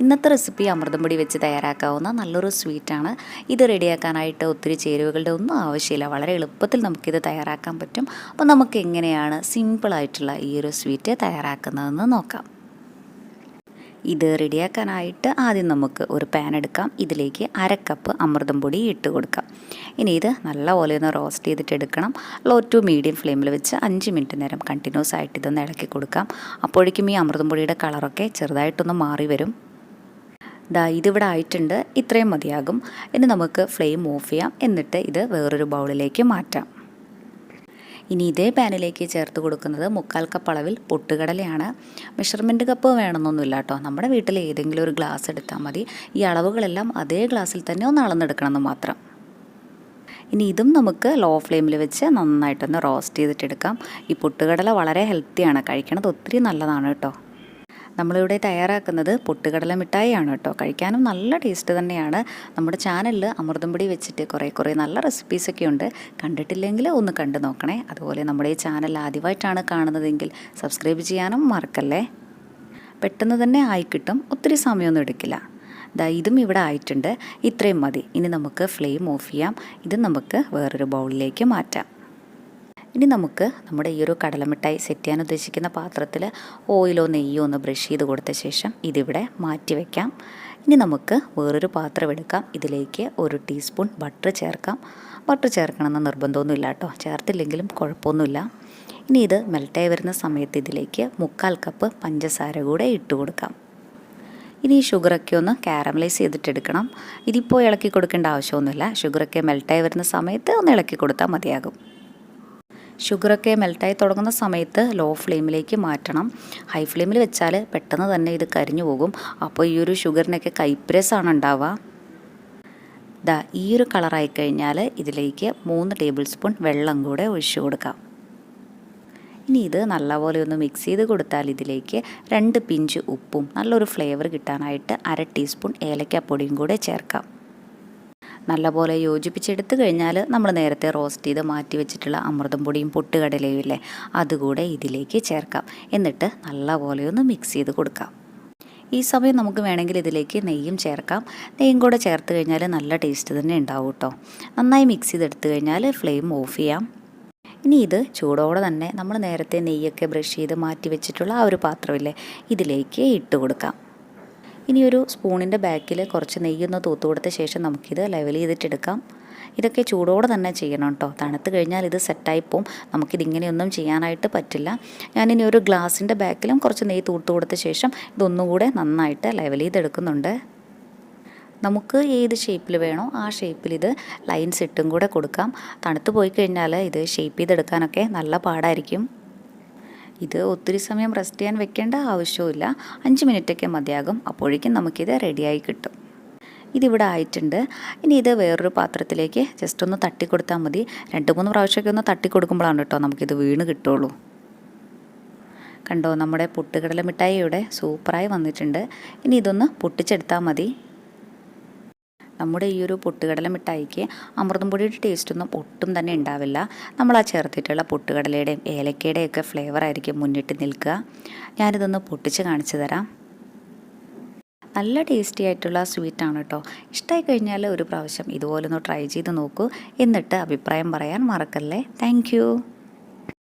ഇന്നത്തെ റെസിപ്പി അമൃതം പൊടി വെച്ച് തയ്യാറാക്കാവുന്ന നല്ലൊരു സ്വീറ്റാണ്. ഇത് റെഡിയാക്കാനായിട്ട് ഒത്തിരി ചേരുവകളുടെ ഒന്നും ആവശ്യമില്ല. വളരെ എളുപ്പത്തിൽ നമുക്കിത് തയ്യാറാക്കാൻ പറ്റും. അപ്പോൾ നമുക്ക് എങ്ങനെയാണ് സിമ്പിളായിട്ടുള്ള ഈ ഒരു സ്വീറ്റ് തയ്യാറാക്കുന്നതെന്ന് നോക്കാം. ഇത് റെഡിയാക്കാനായിട്ട് ആദ്യം നമുക്ക് ഒരു പാൻ എടുക്കാം. ഇതിലേക്ക് 1/2 കപ്പ് അമൃതം പൊടി ഇട്ട് കൊടുക്കാം. ഇനി ഇത് നല്ലപോലെ ഒന്ന് റോസ്റ്റ് ചെയ്തിട്ട് എടുക്കണം. ലോ ടു മീഡിയം ഫ്ലെയിമിൽ വെച്ച് 5 മിനിറ്റ് നേരം കണ്ടിന്യൂസ് ആയിട്ട് ഇതൊന്ന് ഇളക്കി കൊടുക്കാം. അപ്പോഴേക്കും ഈ അമൃതം പൊടിയുടെ കളറൊക്കെ ചെറുതായിട്ടൊന്ന് മാറി വരും. ഇതിവിടെ ആയിട്ടുണ്ട്. ഇത്രയും മതിയാകും. ഇനി നമുക്ക് ഫ്ലെയിം ഓഫ് ചെയ്യാം. എന്നിട്ട് ഇത് വേറൊരു ബൗളിലേക്ക് മാറ്റാം. ഇനി ഇതേ പാനിലേക്ക് ചേർത്ത് കൊടുക്കുന്നത് 1/4 കപ്പ് അളവിൽ പൊട്ടുകടലയാണ്. മെഷർമെൻറ്റ് കപ്പ് വേണമെന്നൊന്നുമില്ല കേട്ടോ. നമ്മുടെ വീട്ടിൽ ഏതെങ്കിലും ഒരു ഗ്ലാസ് എടുത്താൽ മതി. ഈ അളവുകളെല്ലാം അതേ ഗ്ലാസ്സിൽ തന്നെ ഒന്ന് അളന്നെടുക്കണമെന്ന് മാത്രം. ഇനി ഇതും നമുക്ക് ലോ ഫ്ലെയിമിൽ വെച്ച് നന്നായിട്ടൊന്ന് റോസ്റ്റ് ചെയ്തിട്ടെടുക്കാം. ഈ പൊട്ടുകടല വളരെ ഹെൽത്തിയാണ്. കഴിക്കണത് ഒത്തിരി നല്ലതാണ് കേട്ടോ. നമ്മളിവിടെ തയ്യാറാക്കുന്നത് പൊട്ടുകടല മിഠായിയാണ് കേട്ടോ. കഴിക്കാനും നല്ല ടേസ്റ്റ് തന്നെയാണ്. നമ്മുടെ ചാനലിൽ അമൃതം പൊടി വെച്ചിട്ട് കുറേ നല്ല റെസിപ്പീസൊക്കെ ഉണ്ട്. കണ്ടിട്ടില്ലെങ്കിൽ ഒന്ന് കണ്ടു നോക്കണേ. അതുപോലെ നമ്മുടെ ഈ ചാനൽ ആദ്യമായിട്ടാണ് കാണുന്നതെങ്കിൽ സബ്സ്ക്രൈബ് ചെയ്യാനും മറക്കല്ലേ. പെട്ടെന്ന് തന്നെ ആയിക്കിട്ടും. ഒത്തിരി സമയമൊന്നും എടുക്കില്ല. ഇതും ഇവിടെ ആയിട്ടുണ്ട്. ഇത്രയും മതി. ഇനി നമുക്ക് ഫ്ലെയിം ഓഫ് ചെയ്യാം. ഇത് നമുക്ക് വേറൊരു ബൗളിലേക്ക് മാറ്റാം. ഇനി നമുക്ക് നമ്മുടെ ഈ ഒരു കടലമിഠായി സെറ്റ് ചെയ്യാൻ ഉദ്ദേശിക്കുന്ന പാത്രത്തിൽ ഓയിലോ നെയ്യോ ഒന്ന് ബ്രഷ് ചെയ്ത് കൊടുത്ത ശേഷം ഇതിവിടെ മാറ്റി വയ്ക്കാം. ഇനി നമുക്ക് വേറൊരു പാത്രം എടുക്കാം. ഇതിലേക്ക് 1 ടീസ്പൂൺ ബട്ടർ ചേർക്കാം. ബട്ടർ ചേർക്കണമെന്ന് നിർബന്ധമൊന്നുമില്ല കേട്ടോ. ചേർത്തില്ലെങ്കിലും കുഴപ്പമൊന്നുമില്ല. ഇനി ഇത് മെൽറ്റായി വരുന്ന സമയത്ത് ഇതിലേക്ക് 1/4 കപ്പ് പഞ്ചസാര കൂടെ ഇട്ട് കൊടുക്കാം. ഇനി ഈ ഷുഗറൊക്കെ ഒന്ന് കാരമലൈസ് ചെയ്തിട്ടെടുക്കണം. ഇതിപ്പോൾ ഇളക്കി കൊടുക്കേണ്ട ആവശ്യമൊന്നുമില്ല. ഷുഗറൊക്കെ മെൽറ്റായി വരുന്ന സമയത്ത് ഒന്ന് ഇളക്കി കൊടുത്താൽ മതിയാകും. ഷുഗറൊക്കെ മെൽറ്റായി തുടങ്ങുന്ന സമയത്ത് ലോ ഫ്ലെയിമിലേക്ക് മാറ്റണം. ഹൈ ഫ്ലെയിമിൽ വെച്ചാൽ പെട്ടെന്ന് തന്നെ ഇത് കരിഞ്ഞു പോകും. അപ്പോൾ ഈ ഒരു ഷുഗറിനൊക്കെ കയ്പ്രസാണ് ഉണ്ടാവുക. ഈ ഒരു കളറായി കഴിഞ്ഞാൽ ഇതിലേക്ക് 3 ടേബിൾ സ്പൂൺ വെള്ളം കൂടെ ഒഴിച്ചു കൊടുക്കാം. ഇനി ഇത് നല്ലപോലെ ഒന്ന് മിക്സ് ചെയ്ത് കൊടുത്താൽ ഇതിലേക്ക് 2 പിഞ്ച് ഉപ്പും നല്ലൊരു ഫ്ലേവർ കിട്ടാനായിട്ട് 1/2 ടീസ്പൂൺ ഏലക്കാപ്പൊടിയും കൂടെ ചേർക്കാം. നല്ലപോലെ യോജിപ്പിച്ചെടുത്ത് കഴിഞ്ഞാൽ നമ്മൾ നേരത്തെ റോസ്റ്റ് ചെയ്ത് മാറ്റി വെച്ചിട്ടുള്ള അമൃതം പൊടിയും പൊട്ടുകടലയും ഇല്ലേ, അതുകൂടെ ഇതിലേക്ക് ചേർക്കാം. എന്നിട്ട് നല്ലപോലെ ഒന്ന് മിക്സ് ചെയ്ത് കൊടുക്കാം. ഈ സമയം നമുക്ക് വേണമെങ്കിൽ ഇതിലേക്ക് നെയ്യും ചേർക്കാം. നെയ്യും കൂടെ ചേർത്ത് കഴിഞ്ഞാൽ നല്ല ടേസ്റ്റ് തന്നെ ഉണ്ടാവും കേട്ടോ. നന്നായി മിക്സ് ചെയ്തെടുത്ത് കഴിഞ്ഞാൽ ഫ്ലെയിം ഓഫ് ചെയ്യാം. ഇനി ഇത് ചൂടോടെ തന്നെ നമ്മൾ നേരത്തെ നെയ്യൊക്കെ ബ്രഷ് ചെയ്ത് മാറ്റി വെച്ചിട്ടുള്ള ആ ഒരു പാത്രമില്ലേ, ഇതിലേക്ക് ഇട്ട് കൊടുക്കാം. ഇനി ഒരു സ്പൂണിൻ്റെ ബാക്കിൽ കുറച്ച് നെയ്യൊന്ന് തൂത്ത് കൊടുത്ത ശേഷം നമുക്കിത് ലെവൽ ചെയ്തിട്ടെടുക്കാം. ഇതൊക്കെ ചൂടോടെ തന്നെ ചെയ്യണം കേട്ടോ. തണുത്ത് കഴിഞ്ഞാൽ ഇത് സെറ്റായിപ്പോവും. നമുക്കിതിങ്ങനെയൊന്നും ചെയ്യാനായിട്ട് പറ്റില്ല. ഞാനിനി ഒരു ഗ്ലാസിൻ്റെ ബാക്കിലും കുറച്ച് നെയ്യ് തൂത്ത് കൊടുത്ത ശേഷം ഇതൊന്നുകൂടെ നന്നായിട്ട് ലെവൽ ചെയ്തെടുക്കുന്നുണ്ട്. നമുക്ക് ഏത് ഷേപ്പിൽ വേണോ ആ ഷേപ്പിൽ ഇത് ലൈൻസ് ഇട്ടും കൂടെ കൊടുക്കാം. തണുത്ത് പോയി കഴിഞ്ഞാൽ ഇത് ഷേപ്പ് ചെയ്തെടുക്കാനൊക്കെ നല്ല പാടായിരിക്കും. ഇത് ഒത്തിരി സമയം റെസ്റ്റ് ചെയ്യാൻ വെക്കേണ്ട ആവശ്യമില്ല. 5 മിനിറ്റൊക്കെ മതിയാകും. അപ്പോഴേക്കും നമുക്കിത് റെഡിയായി കിട്ടും. ഇതിവിടെ ആയിട്ടുണ്ട്. ഇനി ഇത് വേറൊരു പാത്രത്തിലേക്ക് ജസ്റ്റ് ഒന്ന് തട്ടി കൊടുത്താൽ മതി. 2-3 പ്രാവശ്യമൊക്കെ ഒന്ന് തട്ടി കൊടുക്കുമ്പോഴാണ് കേട്ടോ നമുക്കിത് വീണ് കിട്ടുള്ളൂ. കണ്ടോ, നമ്മുടെ പൊട്ടുകടല മിഠായി ഇവിടെ സൂപ്പറായി വന്നിട്ടുണ്ട്. ഇനി ഇതൊന്ന് പൊട്ടിച്ചെടുത്താൽ മതി. നമ്മുടെ ഈ ഒരു പൊട്ടുകടല മിഠായിക്ക് അമൃതം പൊടിയുടെ ടേസ്റ്റൊന്നും ഒട്ടും തന്നെ ഉണ്ടാവില്ല. നമ്മൾ ആ ചേർത്തിട്ടുള്ള പൊട്ടുകടലയുടെയും ഏലക്കയുടെയൊക്കെ ഫ്ലേവർ ആയിരിക്കും മുന്നിട്ട് നിൽക്കുക. ഞാനിതൊന്ന് പൊട്ടിച്ച് കാണിച്ചു തരാം. നല്ല ടേസ്റ്റി ആയിട്ടുള്ള സ്വീറ്റാണ് കേട്ടോ. ഇഷ്ടമായി കഴിഞ്ഞാൽ ഒരു പ്രാവശ്യം ഇതുപോലൊന്ന് ട്രൈ ചെയ്ത് നോക്കൂ. എന്നിട്ട് അഭിപ്രായം പറയാൻ മറക്കല്ലേ. താങ്ക്